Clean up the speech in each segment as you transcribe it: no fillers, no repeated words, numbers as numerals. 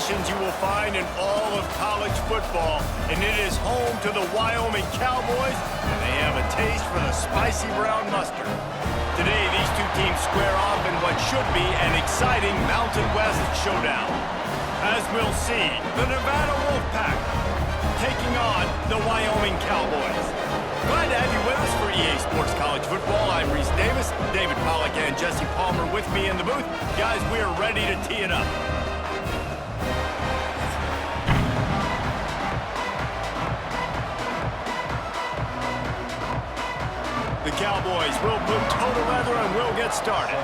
formations you will find in all of college football, and it is home to the Wyoming Cowboys, and they have a taste for the spicy brown mustard. Today, these two teams square off in what should be an exciting Mountain West showdown. As we'll see, the Nevada Wolfpack taking on the Wyoming Cowboys. Glad to have you with us for EA Sports College Football. I'm Reese Davis, David Pollack and Jesse Palmer with me in the booth. Guys, we are ready to tee it up. The Cowboys will put total leather and we'll get started.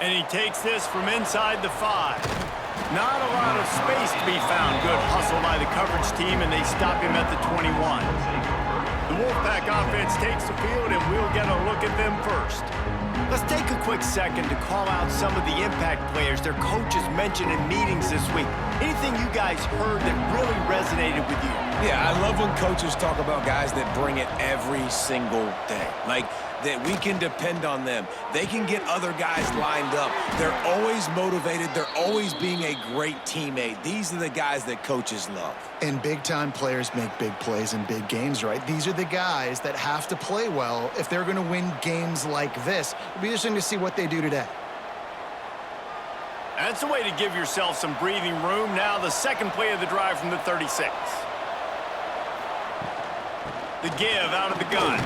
And he takes this from inside the 5. Not a lot of space to be found. Good hustle by the coverage team, and they stop him at the 21. The Wolfpack offense takes the field, and we'll get a look at them first. Let's take a quick second to call out some of the impact players their coaches mentioned in meetings this week. Anything you guys heard that really resonated with you? Yeah, I love when coaches talk about guys that bring it every single day. Like, that we can depend on them. They can get other guys lined up. They're always motivated. They're always being a great teammate. These are the guys that coaches love. And big-time players make big plays in big games, right? These are the guys that have to play well if they're going to win games like this. It'll be interesting to see what they do today. That's a way to give yourself some breathing room. Now the second play of the drive from the 36. The give out of the gun.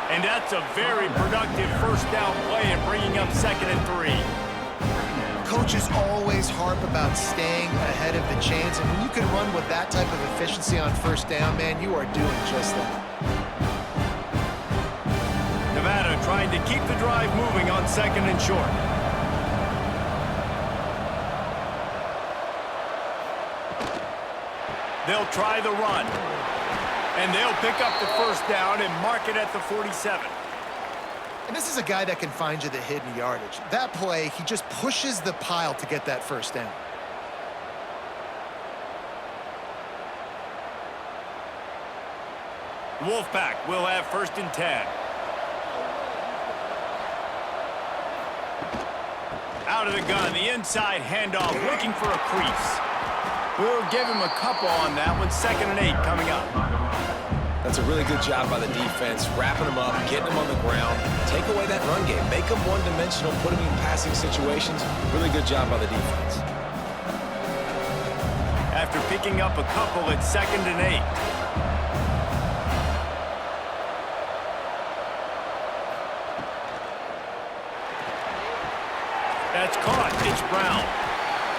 And that's a very productive first down play and bringing up 2nd and 3. Coaches always harp about staying ahead of the chains, and when you can run with that type of efficiency on first down, man, you are doing just that. Nevada trying to keep the drive moving on 2nd and short. They'll try the run. And they'll pick up the first down and mark it at the 47. And this is a guy that can find you the hidden yardage. That play, he just pushes the pile to get that first down. Wolfpack will have 1st and 10. Out of the gun, the inside handoff, looking for a crease. We'll give him a couple on that one. 2nd and 8 coming up. That's a really good job by the defense, wrapping them up, getting them on the ground. Take away that run game. Make them one-dimensional, put them in passing situations. Really good job by the defense. After picking up a couple at 2nd and 8. That's caught. It's Brown.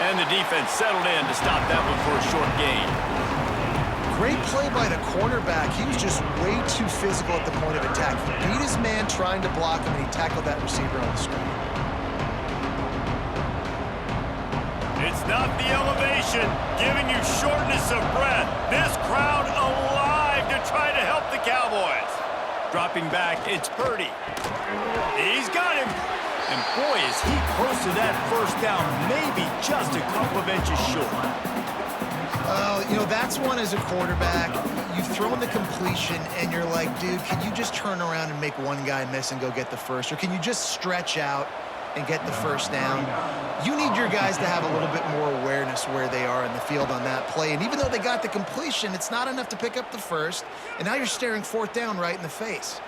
And the defense settled in to stop that one for a short gain. Great play by the cornerback. He was just way too physical at the point of attack. He beat his man trying to block him, and he tackled that receiver on the screen. It's not the elevation giving you shortness of breath. This crowd alive to try to help the Cowboys. Dropping back, it's Purdy. He's got him. And boy, is he close to that first down, maybe just a couple of inches short. You know, that's one as a quarterback. You've thrown the completion, and you're like, dude, can you just turn around and make one guy miss and go get the first? Or can you just stretch out and get the first down? You need your guys to have a little bit more awareness where they are in the field on that play. And even though they got the completion, it's not enough to pick up the first. And now you're staring 4th down right in the face.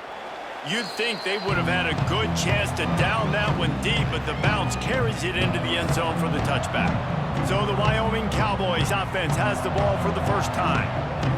You'd think they would have had a good chance to down that one deep, but the bounce carries it into the end zone for the touchback. So the Wyoming Cowboys offense has the ball for the first time.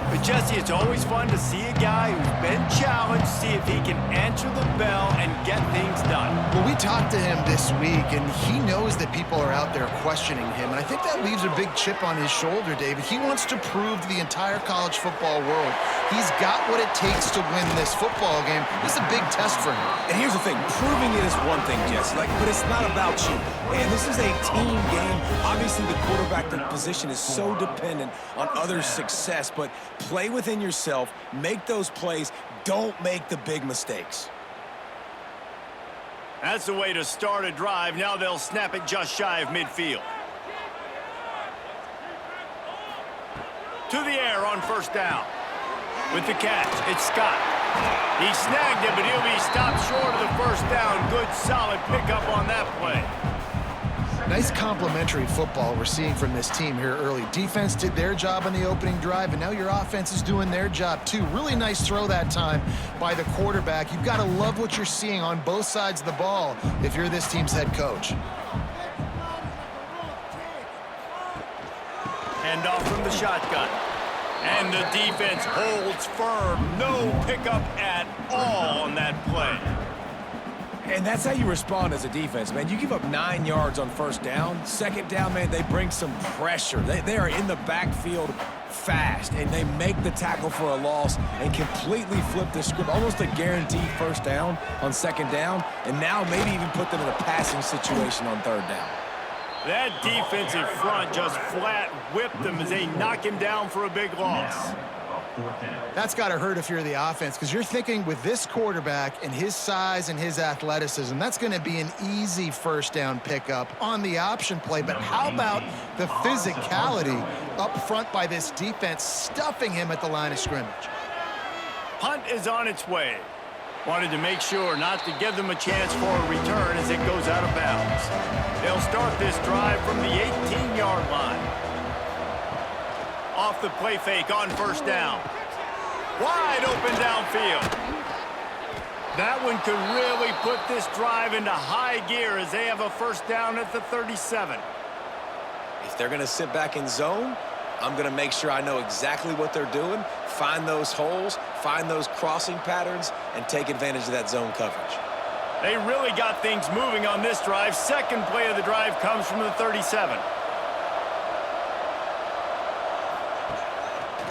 But Jesse, it's always fun to see a guy who's been challenged, see if he can answer the bell and get things done. Well, we talked to him this week, and he knows that people are out there questioning him. And I think that leaves a big chip on his shoulder, David. He wants to prove to the entire college football world he's got what it takes to win this football game. This is a big test for him. And here's the thing. Proving it is one thing, Jesse. But it's not about you. And this is a team game. Obviously, the quarterback position is so dependent on others' success, but play within yourself, make those plays, don't make the big mistakes. That's the way to start a drive. Now they'll snap it just shy of midfield. To the air on first down. With the catch, it's Scott. He snagged it, but he'll be stopped short of the first down. Good, solid pickup on that play. Nice complimentary football we're seeing from this team here early. Defense did their job on the opening drive, and now your offense is doing their job too. Really nice throw that time by the quarterback. You've got to love what you're seeing on both sides of the ball if you're this team's head coach. Hand off from the shotgun. And the defense holds firm. No pickup at all on that play. And that's how you respond as a defense, man. You give up 9 yards on first down. Second down, man, they bring some pressure. They are in the backfield fast, and they make the tackle for a loss and completely flip the script. Almost a guaranteed first down on second down, and now maybe even put them in a passing situation on third down. That defensive front just flat whipped them as they knock him down for a big loss. That's got to hurt if you're the offense, because you're thinking with this quarterback and his size and his athleticism, that's going to be an easy first down pickup on the option play. But how about the physicality up front by this defense, stuffing him at the line of scrimmage? Punt is on its way. Wanted to make sure not to give them a chance for a return as it goes out of bounds. They'll start this drive from the 18-yard line. Off the play fake on first down. Wide open downfield. That one could really put this drive into high gear as they have a first down at the 37. If they're going to sit back in zone, I'm going to make sure I know exactly what they're doing, find those holes, find those crossing patterns, and take advantage of that zone coverage. They really got things moving on this drive. Second play of the drive comes from the 37.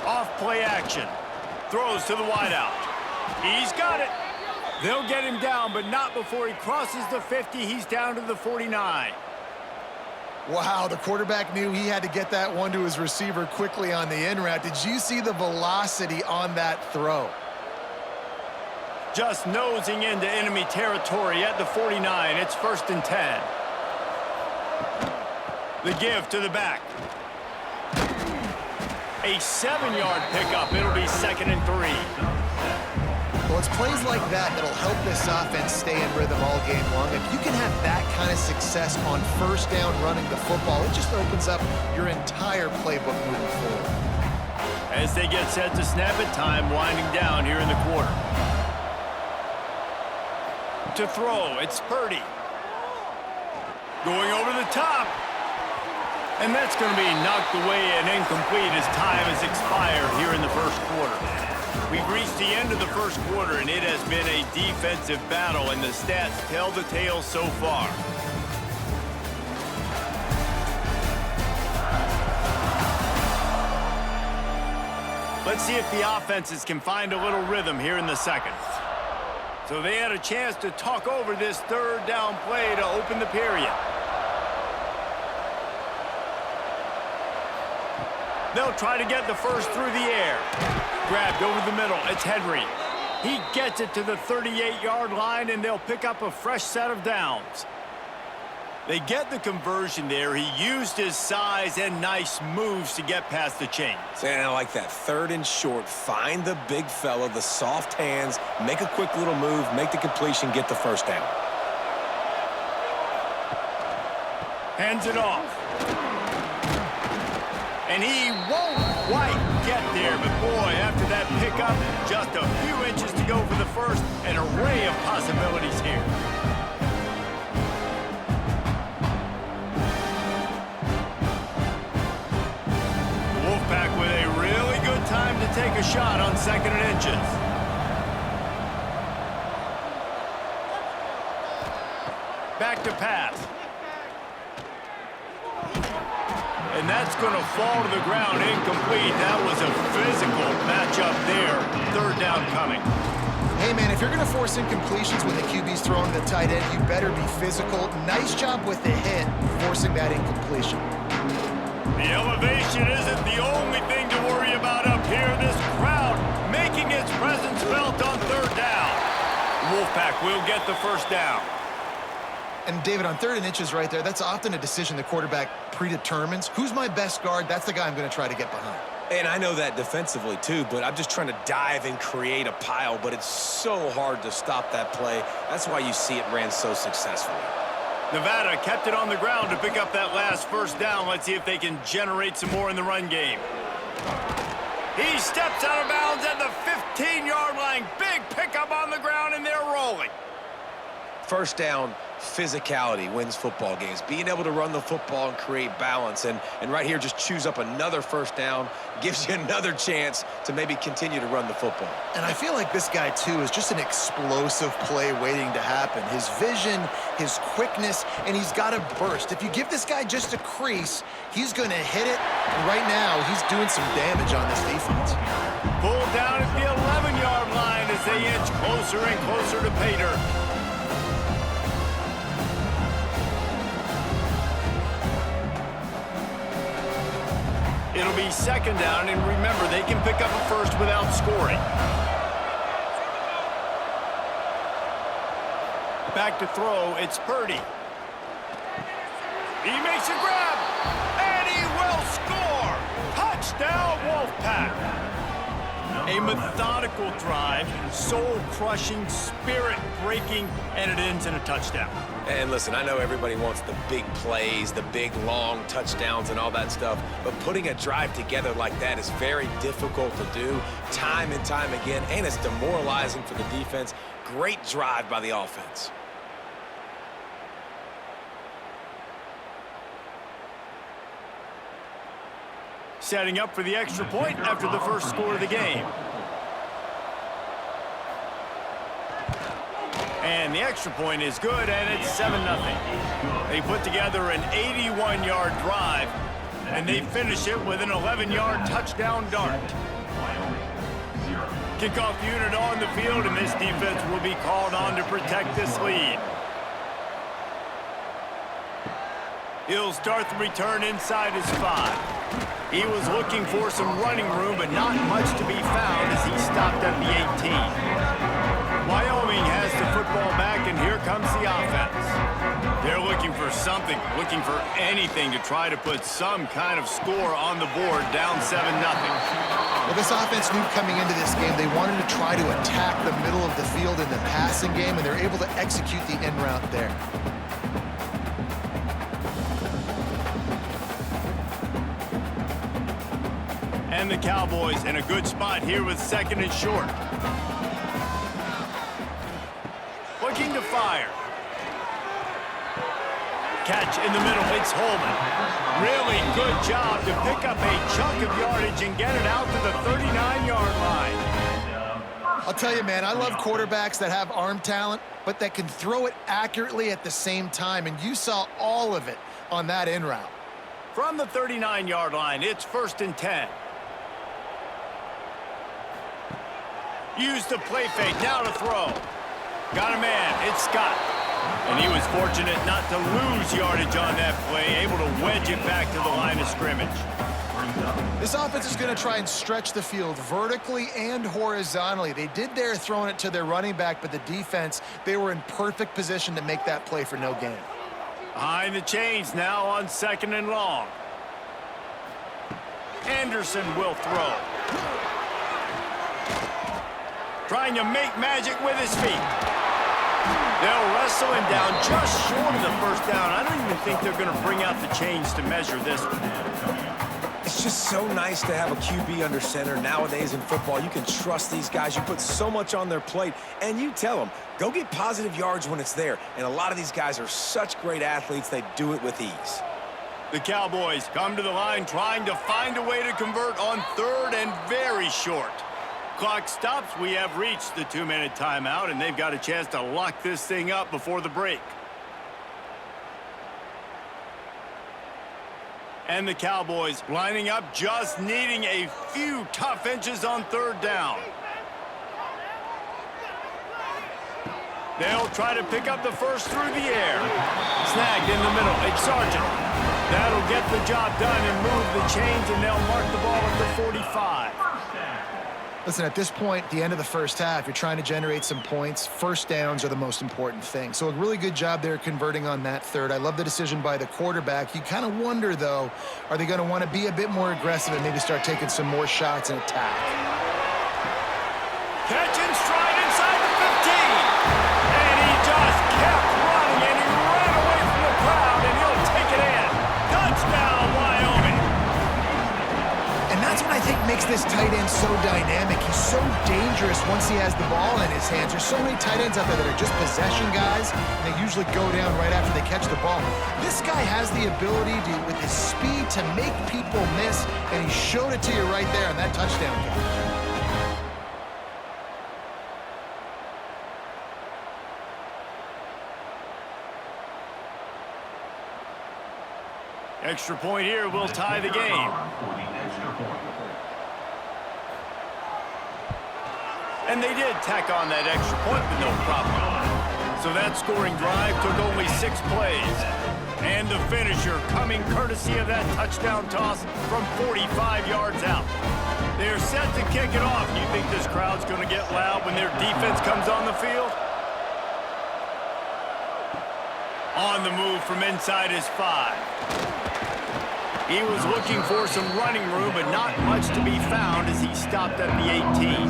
Off play action. Throws to the wideout. He's got it. They'll get him down, but not before he crosses the 50. He's down to the 49. Wow, the quarterback knew he had to get that one to his receiver quickly on the in route. Did you see the velocity on that throw? Just nosing into enemy territory at the 49. It's 1st and 10. The give to the back. A 7-yard pickup. It'll be 2nd and 3. Well, it's plays like that that'll help this offense stay in rhythm all game long. If you can have that kind of success on first down running the football, it just opens up your entire playbook moving forward. As they get set to snap it, time winding down here in the quarter. To throw, it's Purdy. Going over the top. And that's going to be knocked away and incomplete as time has expired here in the first quarter. We've reached the end of the first quarter, and it has been a defensive battle, and the stats tell the tale so far. Let's see if the offenses can find a little rhythm here in the second. So they had a chance to talk over this third down play to open the period. They'll try to get the first through the air. Grabbed over the middle. It's Henry. He gets it to the 38-yard line, and they'll pick up a fresh set of downs. They get the conversion there. He used his size and nice moves to get past the chains. And I like that. 3rd and short. Find the big fella, the soft hands, make a quick little move, make the completion, get the first down. Hands it off. And he won't quite get there, but boy, after that pickup, just a few inches to go for the first. An array of possibilities here. The Wolfpack with a really good time to take a shot on 2nd and inches. Back to pass. And that's going to fall to the ground incomplete. That was a physical matchup there. 3rd down coming. Hey, man, if you're going to force incompletions when the QB's throwing the tight end, you better be physical. Nice job with the hit, forcing that incompletion. The elevation isn't the only thing to worry about up here. This crowd making its presence felt on 3rd down. Wolfpack will get the first down. And, David, on 3rd and inches right there, that's often a decision the quarterback predetermines. Who's my best guard? That's the guy I'm going to try to get behind. And I know that defensively too, but I'm just trying to dive and create a pile, but it's so hard to stop that play. That's why you see it ran so successfully. Nevada kept it on the ground to pick up that last first down. Let's see if they can generate some more in the run game. He steps out of bounds at the 15-yard line. Big pickup on the ground, and they're rolling. First down, physicality wins football games. Being able to run the football and create balance. And right here, just choose up another first down, gives you another chance to maybe continue to run the football. And I feel like this guy, too, is just an explosive play waiting to happen. His vision, his quickness, and he's got a burst. If you give this guy just a crease, he's going to hit it. And right now, he's doing some damage on this defense. Pulled down at the 11-yard line as they inch closer and closer to pay dirt. It'll be second down, and remember, they can pick up a first without scoring. Back to throw, it's Purdy. He makes a grab, and he will score! Touchdown, Wolfpack! A methodical drive, soul-crushing, spirit-breaking, and it ends in a touchdown. And listen, I know everybody wants the big plays, the big, long touchdowns and all that stuff, but putting a drive together like that is very difficult to do time and time again, and it's demoralizing for the defense. Great drive by the offense. Setting up for the extra point after the first score of the game. And the extra point is good, and it's 7-0. They put together an 81-yard drive, and they finish it with an 11-yard touchdown dart. Kickoff unit on the field, and this defense will be called on to protect this lead. He'll start the return inside his 5. He was looking for some running room, but not much to be found as he stopped at the 18. Wyoming has the football back, and here comes the offense. They're looking for something, looking for anything to try to put some kind of score on the board, down 7-0. Well, this offense knew coming into this game they wanted to try to attack the middle of the field in the passing game, and they're able to execute the end route there. And the Cowboys in a good spot here with second and short. Looking to fire. Catch in the middle, it's Holman. Really good job to pick up a chunk of yardage and get it out to the 39-yard line. I'll tell you, man, I love quarterbacks that have arm talent, but that can throw it accurately at the same time, and you saw all of it on that in route. From the 39-yard line, it's 1st and 10. Use the play fake, now to throw. Got a man, it's Scott. And he was fortunate not to lose yardage on that play, able to wedge it back to the line of scrimmage. This offense is going to try and stretch the field vertically and horizontally. They did there throwing it to their running back, but the defense, they were in perfect position to make that play for no gain. Behind the chains now on 2nd and long. Anderson will throw. Trying to make magic with his feet. They'll wrestle him down just short of the first down. I don't even think they're going to bring out the chains to measure this one. It's just so nice to have a QB under center. Nowadays in football, you can trust these guys. You put so much on their plate, and you tell them, go get positive yards when it's there. And a lot of these guys are such great athletes, they do it with ease. The Cowboys come to the line trying to find a way to convert on 3rd and very short. Clock stops. We have reached the 2-minute timeout, and they've got a chance to lock this thing up before the break. And the Cowboys lining up, just needing a few tough inches on 3rd down. They'll try to pick up the first through the air. Snagged in the middle. It's Sargent. That'll get the job done and move the chains, and they'll mark the ball at the 45. Listen, at this point, at the end of the first half, you're trying to generate some points. First downs are the most important thing. So a really good job there converting on that third. I love the decision by the quarterback. You kind of wonder, though, are they going to want to be a bit more aggressive and maybe start taking some more shots and attack? Catch and stride inside the 15. And he just kept running, and he ran away from the crowd, and he'll take it in. Touchdown, Wyoming. And that's what I think makes this tight end so dynamic. He's so dangerous once he has the ball in his hands. There's so many tight ends out there that are just possession guys, and they usually go down right after they catch the ball. This guy has the ability to, with his speed, to make people miss, and he showed it to you right there on that touchdown catch. Extra point here will tie the game. And they did tack on that extra point with no problem. So that scoring drive took only 6 plays. And the finisher coming courtesy of that touchdown toss from 45 yards out. They're set to kick it off. You think this crowd's going to get loud when their defense comes on the field? On the move from inside his 5. He was looking for some running room, but not much to be found as he stopped at the 18.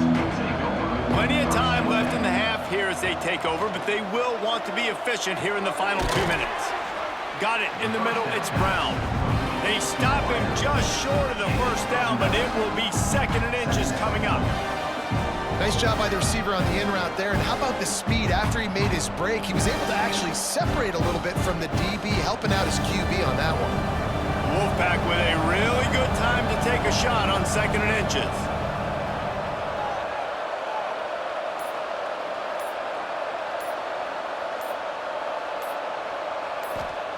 Plenty of time left in the half here as they take over, but they will want to be efficient here in the final 2 minutes. Got it in the middle, it's Brown. They stop him just short of the first down, but it will be 2nd and inches coming up. Nice job by the receiver on the in route there. And how about the speed? After he made his break, he was able to actually separate a little bit from the DB, helping out his QB on that one. Wolfpack with a really good time to take a shot on 2nd and inches.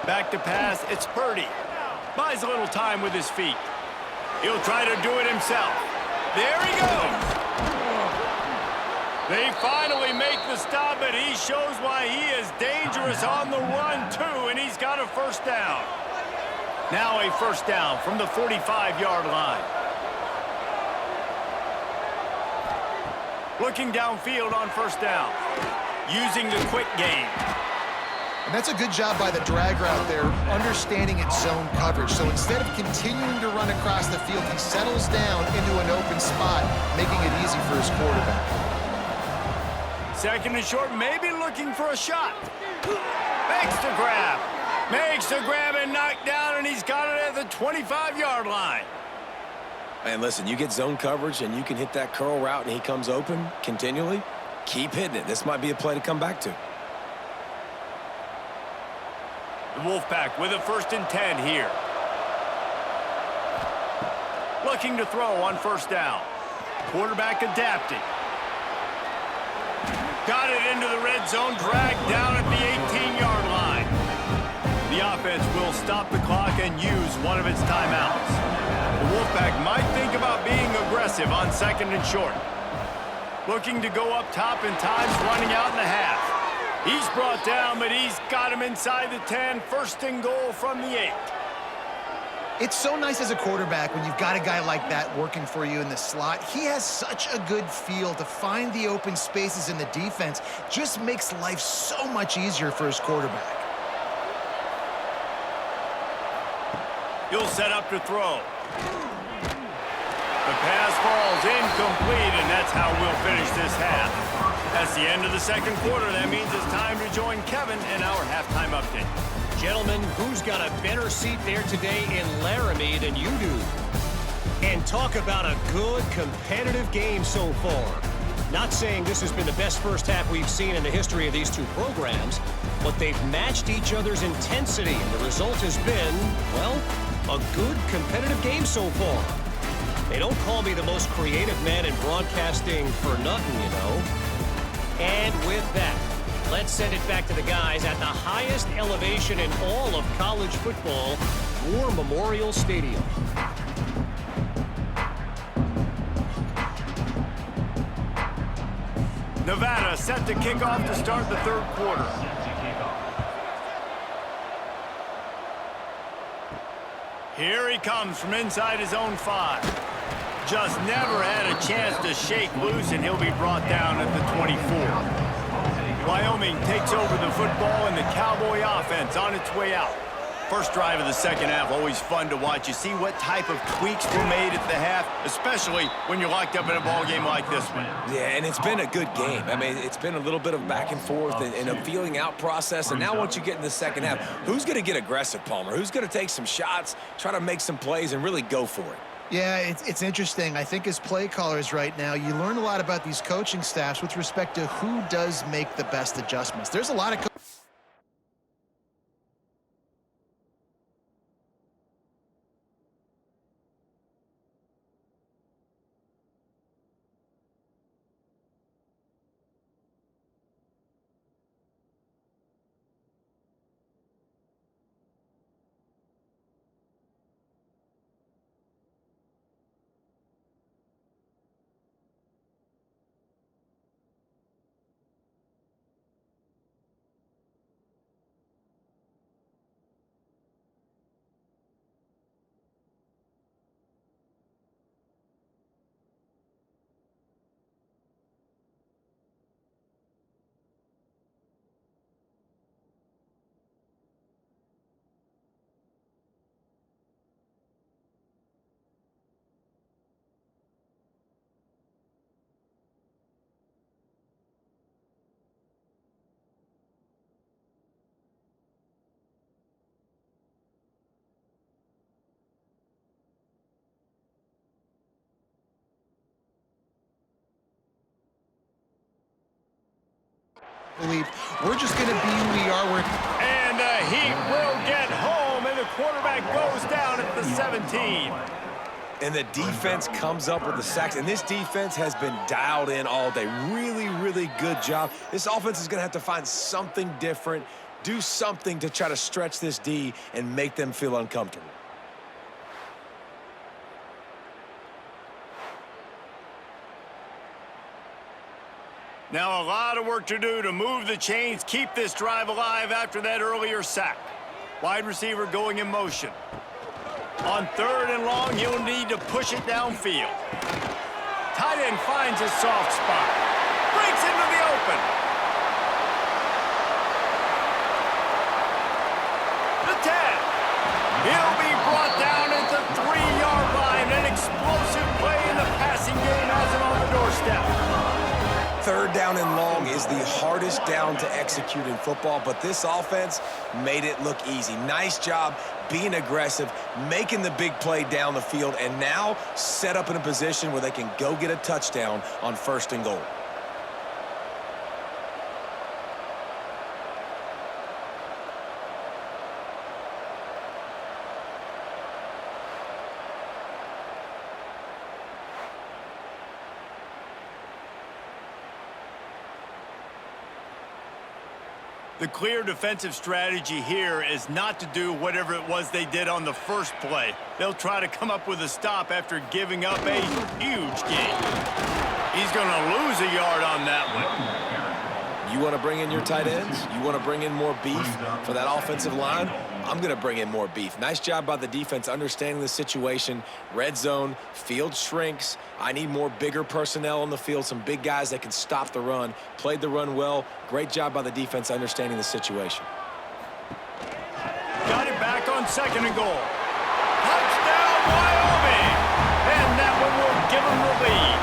Back to pass, it's Purdy. Buys a little time with his feet. He'll try to do it himself. There he goes. They finally make the stop, but he shows why he is dangerous on the run, too, and he's got a first down. Now a first down from the 45-yard line. Looking downfield on first down. Using the quick game. And that's a good job by the drag route there, understanding its zone coverage. So instead of continuing to run across the field, he settles down into an open spot, making it easy for his quarterback. 2nd and short, maybe looking for a shot. Makes the grab. Makes the grab and knocked down, and he's got it at the 25-yard line. And listen, you get zone coverage and you can hit that curl route and he comes open continually. Keep hitting it. This might be a play to come back to. The Wolfpack with a 1st and 10 here. Looking to throw on first down. Quarterback adapting. Got it into the red zone, dragged down at the 18-yard line. The offense will stop the clock and use one of its timeouts. The Wolfpack might think about being aggressive on 2nd and short. Looking to go up top, and time's running out in the half. He's brought down, but he's got him inside the 10. 1st and goal from the 8. It's so nice as a quarterback when you've got a guy like that working for you in the slot. He has such a good feel to find the open spaces in the defense. Just makes life so much easier for his quarterback. He'll set up to throw. The pass falls incomplete, and that's how we'll finish this half. That's the end of the 2nd quarter. That means it's time to join Kevin in our halftime update. Gentlemen, who's got a better seat there today in Laramie than you do? And talk about a good, competitive game so far. Not saying this has been the best first half we've seen in the history of these two programs, but they've matched each other's intensity, and the result has been, well, a good, competitive game so far. They don't call me the most creative man in broadcasting for nothing, you know. And with that, let's send it back to the guys at the highest elevation in all of college football, War Memorial Stadium. Nevada set to kick off to start the 3rd quarter. Here he comes from inside his own 5. Just never had a chance to shake loose, and he'll be brought down at the 24. Wyoming takes over the football, and the Cowboy offense on its way out. First drive of the second half, always fun to watch. You see what type of tweaks were made at the half, especially when you're locked up in a ball game like this one. Yeah, and it's been a good game. I mean, it's been a little bit of back and forth and a feeling out process. And now once you get in the second half, who's going to get aggressive, Palmer? Who's going to take some shots, try to make some plays, and really go for it? Yeah, it's interesting. I think as play callers right now, you learn a lot about these coaching staffs with respect to who does make the best adjustments. There's a lot of belief. We're just going to be who we are. And the Heat will get home, and the quarterback goes down at the 17. And the defense comes up with the sacks. And this defense has been dialed in all day. Really, really good job. This offense is going to have to find something different, do something to try to stretch this D and make them feel uncomfortable. Now a lot of work to do to move the chains, keep this drive alive after that earlier sack. Wide receiver going in motion. On third and long, he'll need to push it downfield. Tight end finds his soft spot. Breaks into the open. The 10. He'll be brought down at the 3-yard line. An explosive play in the passing game has him on the doorstep. Third down and long is the hardest down to execute in football, but this offense made it look easy. Nice job being aggressive, making the big play down the field, and now set up in a position where they can go get a touchdown on first and goal. The clear defensive strategy here is not to do whatever it was they did on the first play. They'll try to come up with a stop after giving up a huge gain. He's going to lose a yard on that one. You want to bring in your tight ends? You want to bring in more beef for that offensive line? I'm going to bring in more beef. Nice job by the defense understanding the situation. Red zone, field shrinks. I need more bigger personnel on the field, some big guys that can stop the run. Played the run well. Great job by the defense understanding the situation. Got it back on second and goal. Touchdown, Wyoming! And that one will give them the lead.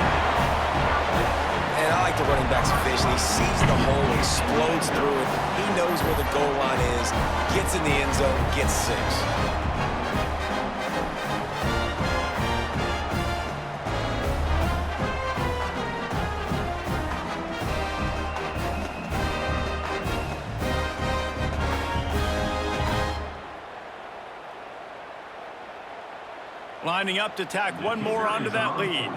And I like the running back's vision. He sees the hole, explodes through it. He knows where the goal line is, gets in the end zone, gets 6. Lining up to tack one more onto that lead.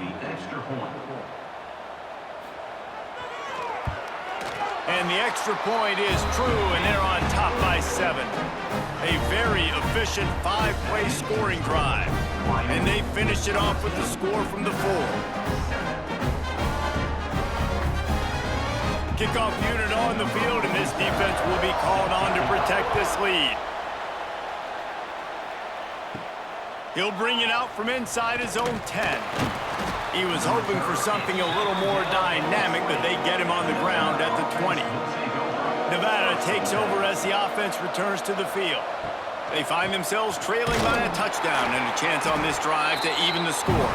And the extra point is true, and they're on top by 7. A very efficient 5-play scoring drive. And they finish it off with the score from the 4. Kickoff unit on the field, and this defense will be called on to protect this lead. He'll bring it out from inside his own 10. He was hoping for something a little more dynamic, but they get him on the ground at the 20. Nevada takes over as the offense returns to the field. They find themselves trailing by a touchdown and a chance on this drive to even the score.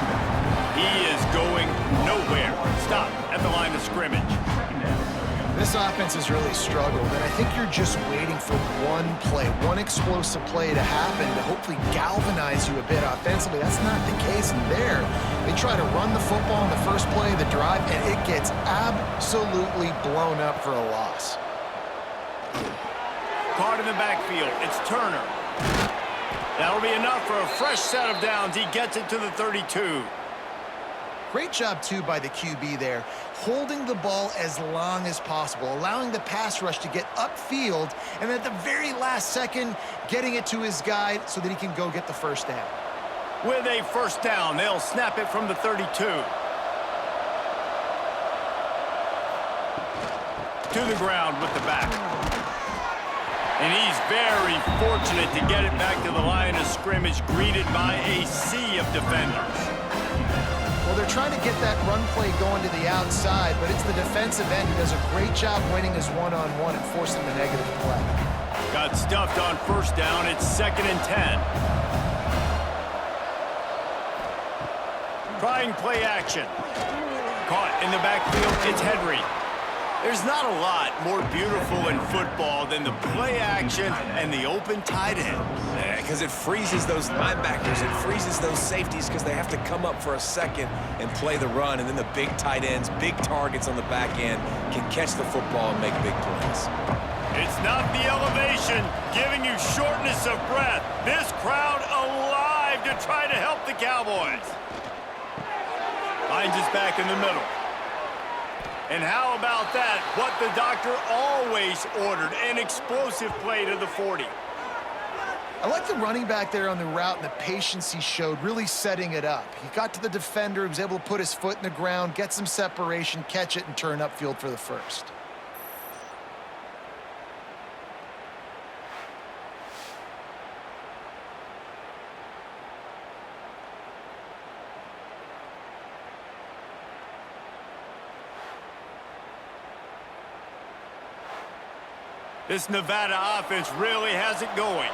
He is going nowhere. Stop at the line of scrimmage. This offense has really struggled, and I think you're just waiting for one play, one explosive play to happen to hopefully galvanize you a bit offensively. That's not the case in there. They try to run the football in the first play of the drive, and it gets absolutely blown up for a loss. Caught in the backfield. It's Turner. That'll be enough for a fresh set of downs. He gets it to the 32. Great job, too, by the QB there, holding the ball as long as possible, allowing the pass rush to get upfield, and at the very last second, getting it to his guy so that he can go get the first down. With a first down, they'll snap it from the 32. To the ground with the back. And he's very fortunate to get it back to the line of scrimmage, greeted by a sea of defenders. Well, they're trying to get that run play going to the outside, but it's the defensive end who does a great job winning his one-on-one and forcing the negative play. Got stuffed on first down. It's 2nd and 10. Trying play action. Caught in the backfield. It's Henry. There's not a lot more beautiful in football than the play action and the open tight end. Because it freezes those linebackers. It freezes those safeties because they have to come up for a second and play the run. And then the big tight ends, big targets on the back end can catch the football and make big plays. It's not the elevation giving you shortness of breath. This crowd alive to try to help the Cowboys. Finds his back in the middle. And how about that? What the doctor always ordered, an explosive play to the 40. I like the running back there on the route and the patience he showed, really setting it up. He got to the defender, he was able to put his foot in the ground, get some separation, catch it, and turn upfield for the first. This Nevada offense really has it going.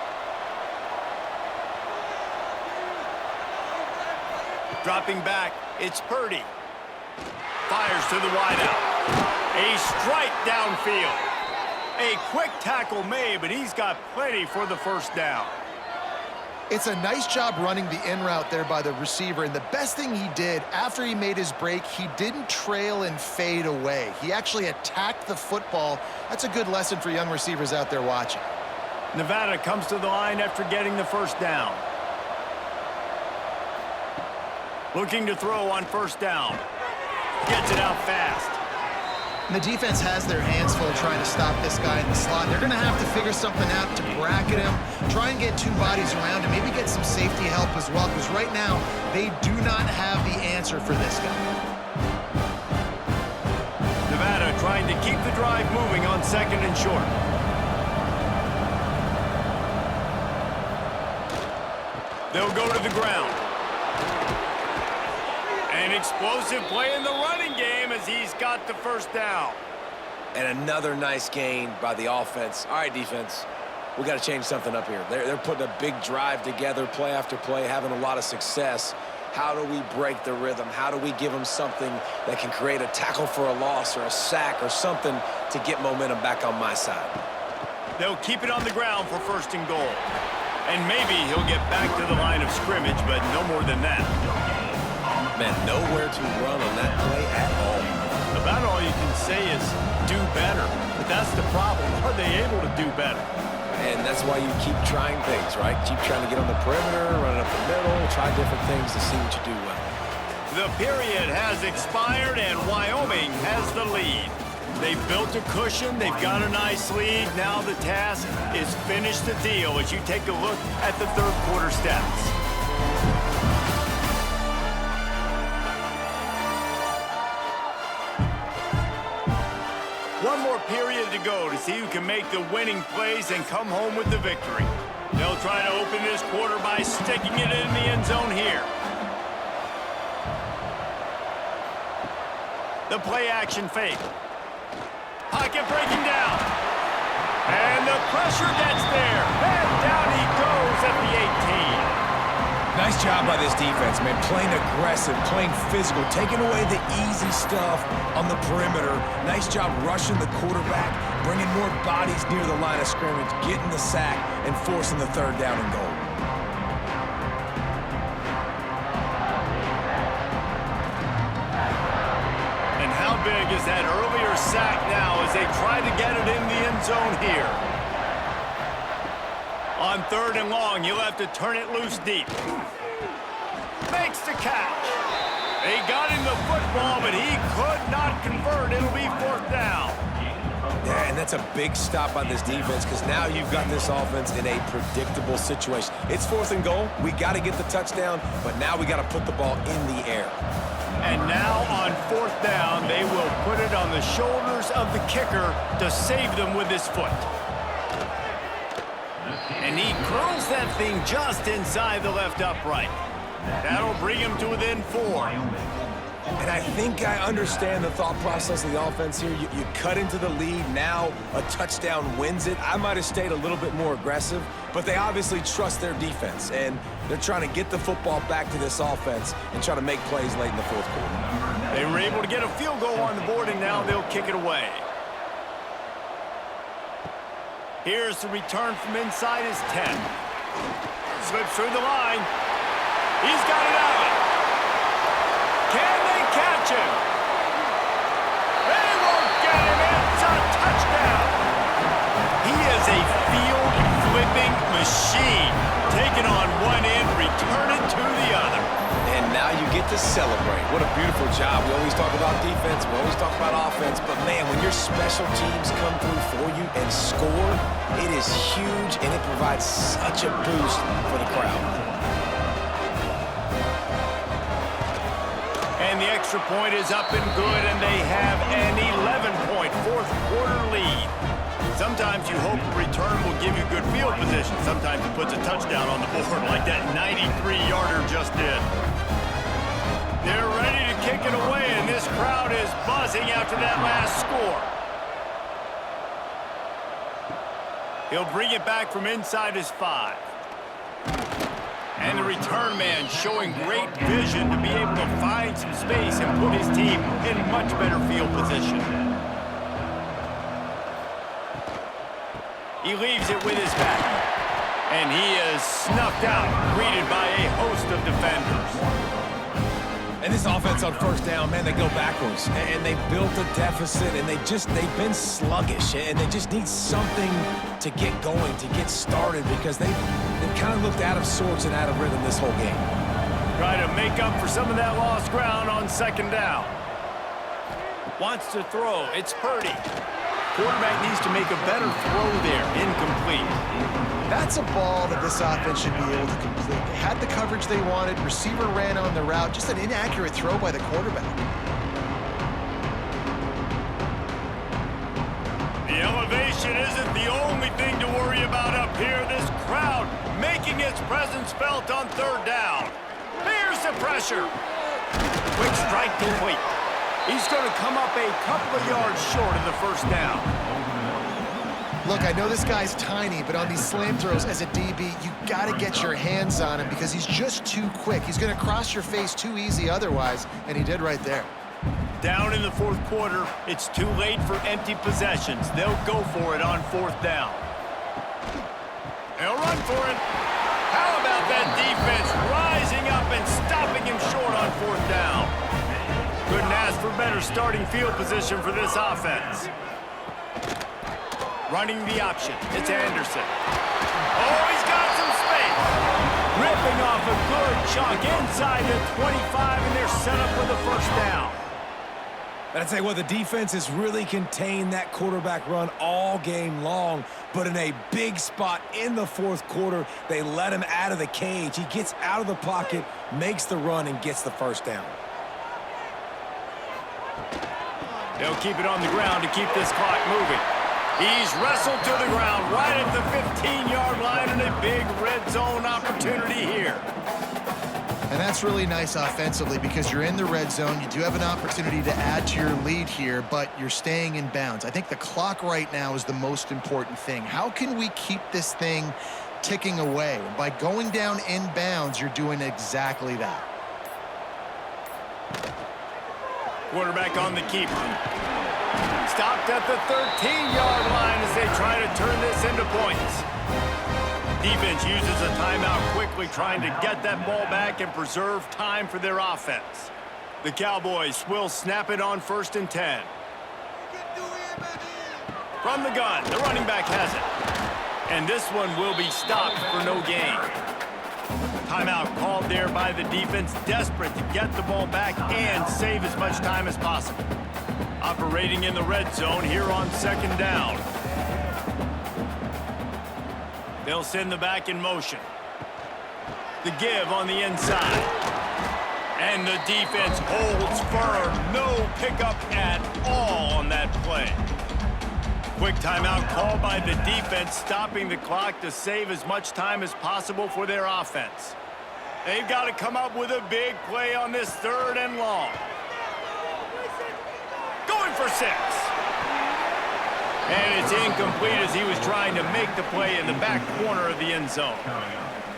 Dropping back, it's Purdy. Fires to the wideout. A strike downfield. A quick tackle made, but he's got plenty for the first down. It's a nice job running the in route there by the receiver, and the best thing he did after he made his break, he didn't trail and fade away. He actually attacked the football. That's a good lesson for young receivers out there watching. Nevada comes to the line after getting the first down. Looking to throw on first down. Gets it out fast. And the defense has their hands full trying to stop this guy in the slot. They're going to have to figure something out to bracket him, try and get two bodies around him, maybe get some safety help as well, because right now they do not have the answer for this guy. Nevada trying to keep the drive moving on 2nd and short. They'll go to the ground. An explosive play in the running game as he's got the first down. And another nice gain by the offense. All right, defense, we got to change something up here. They're putting a big drive together, play after play, having a lot of success. How do we break the rhythm? How do we give them something that can create a tackle for a loss or a sack or something to get momentum back on my side? They'll keep it on the ground for 1st and goal. And maybe he'll get back to the line of scrimmage, but no more than that. Man, nowhere to run on that play at all. About all you can say is do better. But that's the problem. Are they able to do better? And that's why you keep trying things, right? Keep trying to get on the perimeter, running up the middle, try different things to see what you do well. The period has expired, and Wyoming has the lead. They've built a cushion. They've got a nice lead. Now the task is finish the deal as you take a look at the 3rd quarter stats. One more period to go to see who can make the winning plays and come home with the victory. They'll try to open this quarter by sticking it in the end zone here. The play action fake. Pocket breaking down. And the pressure gets there. And down he goes at the 18. Nice job by this defense, man. Playing aggressive, playing physical, taking away the easy stuff on the perimeter. Nice job rushing the quarterback, bringing more bodies near the line of scrimmage, getting the sack, and forcing the third down and goal. And how big is that earlier sack now as they try to get it in the end zone here? On 3rd and long, you'll have to turn it loose deep. Makes the catch. They got him the football, but he could not convert. It'll be 4th down. Yeah, and that's a big stop by this defense because now you've got this offense in a predictable situation. It's 4th and goal. We got to get the touchdown, but now we got to put the ball in the air. And now on 4th down, they will put it on the shoulders of the kicker to save them with his foot. And he curls that thing just inside the left upright. That'll bring him to within 4. And I think I understand the thought process of the offense here. You cut into the lead. Now a touchdown wins it. I might have stayed a little bit more aggressive, but they obviously trust their defense, and they're trying to get the football back to this offense and try to make plays late in the 4th quarter. They were able to get a field goal on the board, and now they'll kick it away. Here's the return from inside his 10. Slips through the line. He's got it out. Can they catch him? They won't get him. It's a touchdown. He is a field-flipping machine. Taking on one end, return it to the other. And now you get to celebrate. What a beautiful job. We always talk about defense. We always talk about offense. But, man, when your special teams come through for you and score, it is huge, and it provides such a boost for the crowd. And the extra point is up and good, and they have an 11-point 4th quarter lead. Sometimes you hope the return will give you good field position. Sometimes it puts a touchdown on the board like that 93-yarder just did. They're ready to kick it away, and this crowd is buzzing after that last score. He'll bring it back from inside his 5. And the return man showing great vision to be able to find some space and put his team in much better field position. He leaves it with his back. And he is snuffed out, greeted by a host of defenders. And this offense on 1st down, man, they go backwards. And they built a deficit, and they've been sluggish. And they just need something to get going, to get started, because they've kind of looked out of sorts and out of rhythm this whole game. Try to make up for some of that lost ground on 2nd down. Wants to throw. It's Purdy. Quarterback needs to make a better throw there. Incomplete. That's a ball that this offense should be able to complete. They had the coverage they wanted. Receiver ran on the route. Just an inaccurate throw by the quarterback. The elevation isn't the only thing to worry about up here. This crowd making its presence felt on 3rd down. Here's the pressure. Quick strike complete. He's going to come up a couple of yards short of the 1st down. Look, I know this guy's tiny, but on these slam throws as a DB, you got to get your hands on him because he's just too quick. He's going to cross your face too easy otherwise, and he did right there. Down in the 4th quarter, it's too late for empty possessions. They'll go for it on 4th down. They'll run for it. How about that defense rising up and stopping him short on 4th down? Couldn't ask for better starting field position for this offense. Running the option. It's Anderson. Oh, he's got some space. Ripping off a good chunk inside the 25, and they're set up for the 1st down. And I'd say, well, the defense has really contained that quarterback run all game long, but in a big spot in the 4th quarter, they let him out of the cage. He gets out of the pocket, makes the run, and gets the 1st down. They'll keep it on the ground to keep this clock moving. He's wrestled to the ground right at the 15-yard line, and a big red zone opportunity here. And that's really nice offensively because you're in the red zone. You do have an opportunity to add to your lead here, but you're staying in bounds. I think the clock right now is the most important thing. How can we keep this thing ticking away? By going down in bounds, you're doing exactly that. Quarterback on the keeper. Stopped at the 13-yard line as they try to turn this into points. Defense uses a timeout quickly, trying to get that ball back and preserve time for their offense. The Cowboys will snap it on 1st and 10. From the gun, the running back has it. And this one will be stopped for no gain. Timeout called there by the defense, desperate to get the ball back and save as much time as possible. Operating in the red zone here on 2nd down. They'll send the back in motion. The give on the inside. And the defense holds firm. No pickup at all on that play. Quick timeout called by the defense, stopping the clock to save as much time as possible for their offense. They've got to come up with a big play on this 3rd and long. Going for 6. And it's incomplete as he was trying to make the play in the back corner of the end zone.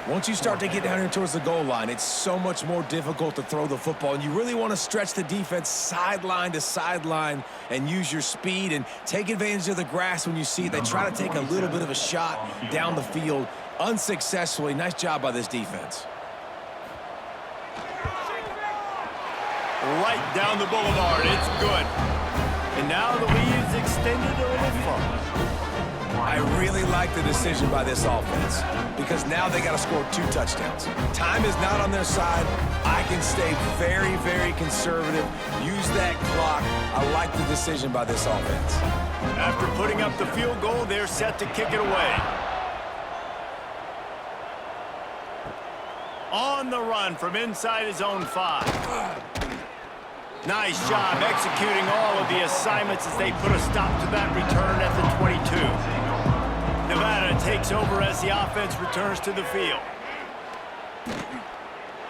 Once you start to get down here towards the goal line, it's so much more difficult to throw the football, and you really want to stretch the defense sideline to sideline and use your speed and take advantage of the grass when you see it. They try to take a little bit of a shot down the field unsuccessfully. Nice job by this defense. Right down the boulevard. It's good. And now the lead is extended a little further. I really like the decision by this offense because now they got to score 2 touchdowns. Time is not on their side. I can stay very, very conservative. Use that clock. I like the decision by this offense. After putting up the field goal, they're set to kick it away. On the run from inside his own 5. Nice job executing all of the assignments as they put a stop to that return at the 22. Nevada takes over as the offense returns to the field.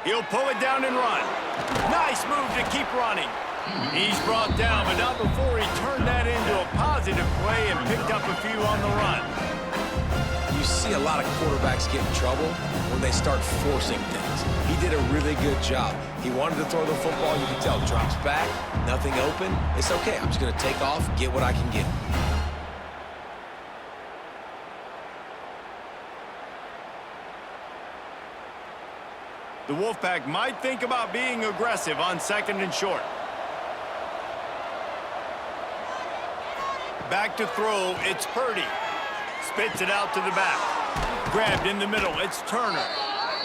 He'll pull it down and run. Nice move to keep running. He's brought down, but not before he turned that into a positive play and picked up a few on the run. You see a lot of quarterbacks get in trouble when they start forcing things. He did a really good job. He wanted to throw the football. You can tell, drops back, nothing open. It's okay. I'm just going to take off, get what I can get. The Wolfpack might think about being aggressive on 2nd and short. Back to throw, it's Purdy. Spits it out to the back. Grabbed in the middle, it's Turner.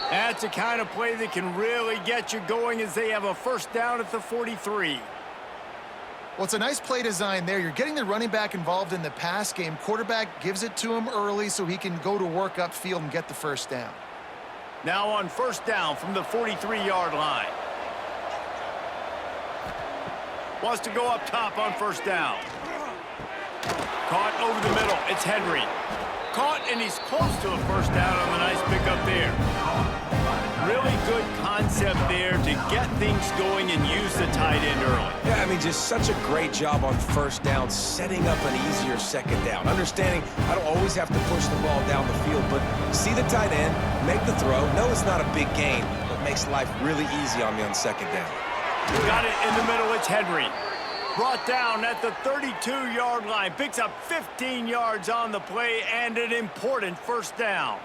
That's the kind of play that can really get you going as they have a 1st down at the 43. Well, it's a nice play design there. You're getting the running back involved in the pass game. Quarterback gives it to him early so he can go to work upfield and get the 1st down. Now on 1st down from the 43-yard line. Wants to go up top on 1st down. Caught over the middle. It's Henry. Caught, and he's close to a 1st down on the nice pickup there. Really good concept there to get things going and use the tight end early. Yeah, I mean, just such a great job on 1st down, setting up an easier 2nd down. Understanding I don't always have to push the ball down the field, but see the tight end, make the throw. No, it's not a big gain, but makes life really easy on me on 2nd down. Got it in the middle. It's Henry. Brought down at the 32-yard line. Picks up 15 yards on the play and an important 1st down.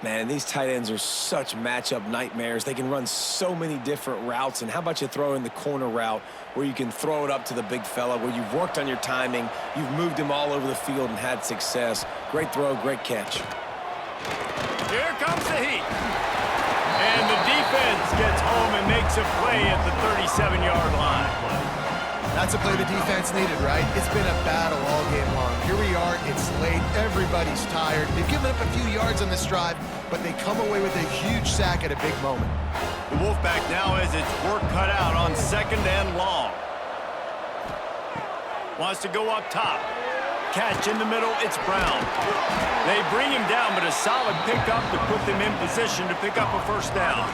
Man, these tight ends are such matchup nightmares. They can run so many different routes. And how about you throw in the corner route where you can throw it up to the big fella, where you've worked on your timing, you've moved him all over the field and had success. Great throw, great catch. Here comes the heat. And the defense gets home and makes a play at the 37-yard line. That's a play the defense needed, right? It's been a battle all game long. Here we are. It's late. Everybody's tired. They've given up a few yards on this drive, but they come away with a huge sack at a big moment. The Wolfpack now has its work cut out on 2nd and long. Wants to go up top. Catch in the middle. It's Brown. They bring him down, but a solid pickup to put them in position to pick up a 1st down.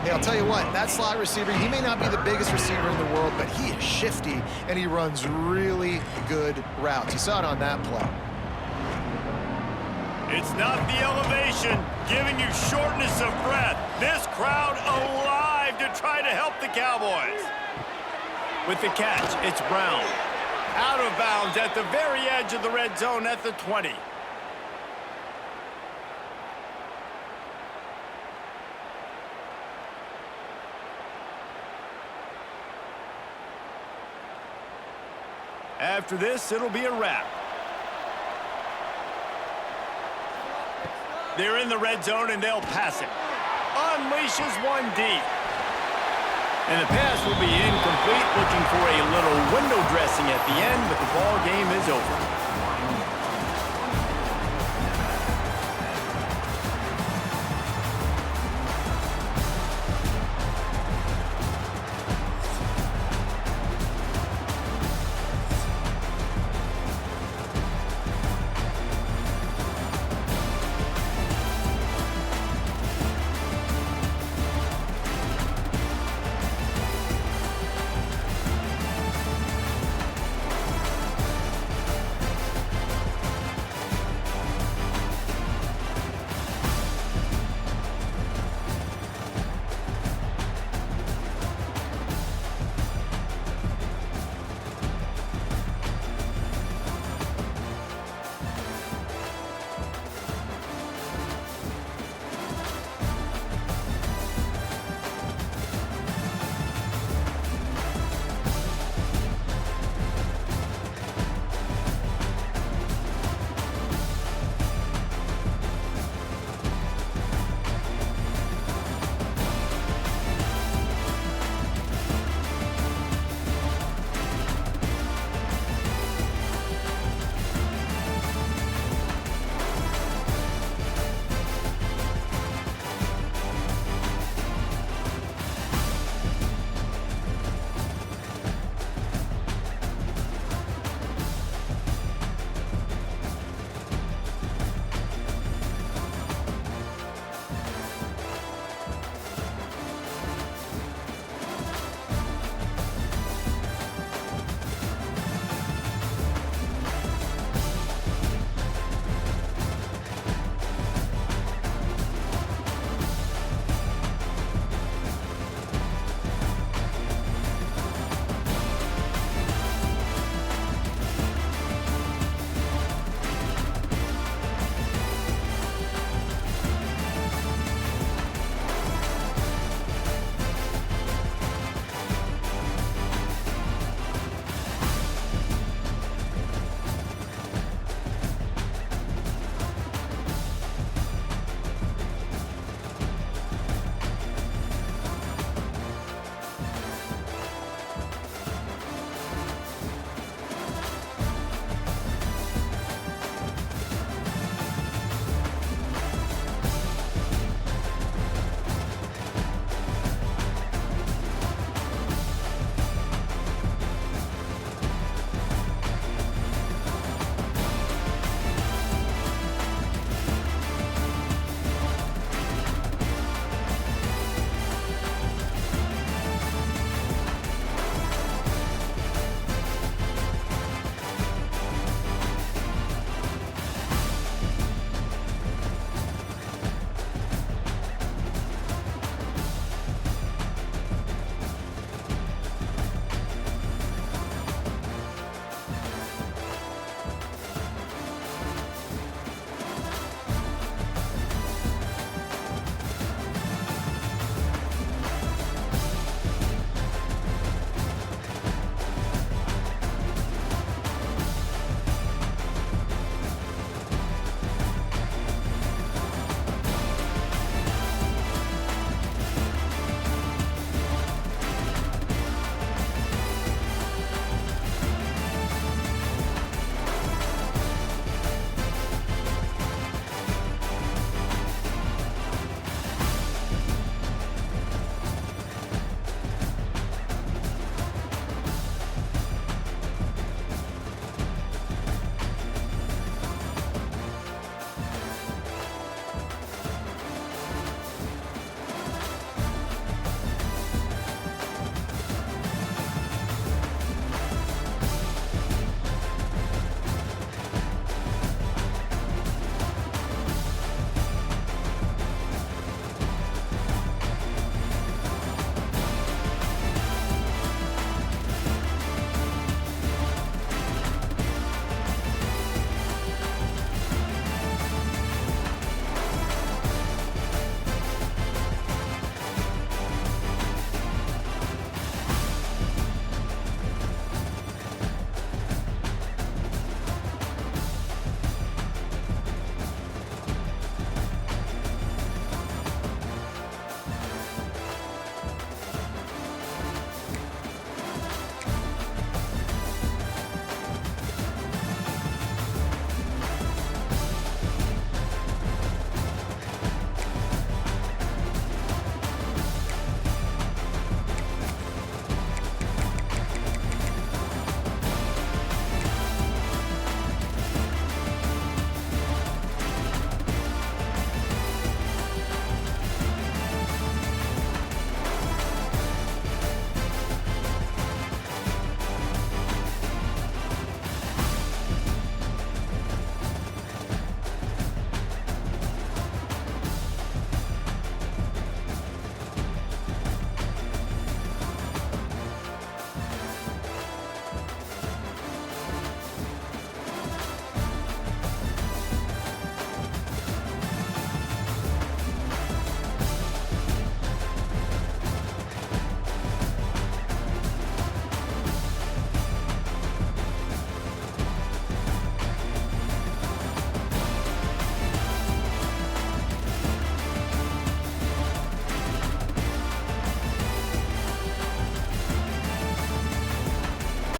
Hey, I'll tell you what, that slot receiver, he may not be the biggest receiver in the world, but he is shifty, and he runs really good routes. You saw it on that play. It's not the elevation giving you shortness of breath. This crowd alive to try to help the Cowboys. With the catch, it's Brown. Out of bounds at the very edge of the red zone at the 20. After this, it'll be a wrap. They're in the red zone, and they'll pass it. Unleashes one deep. And the pass will be incomplete, looking for a little window dressing at the end, but the ball game is over.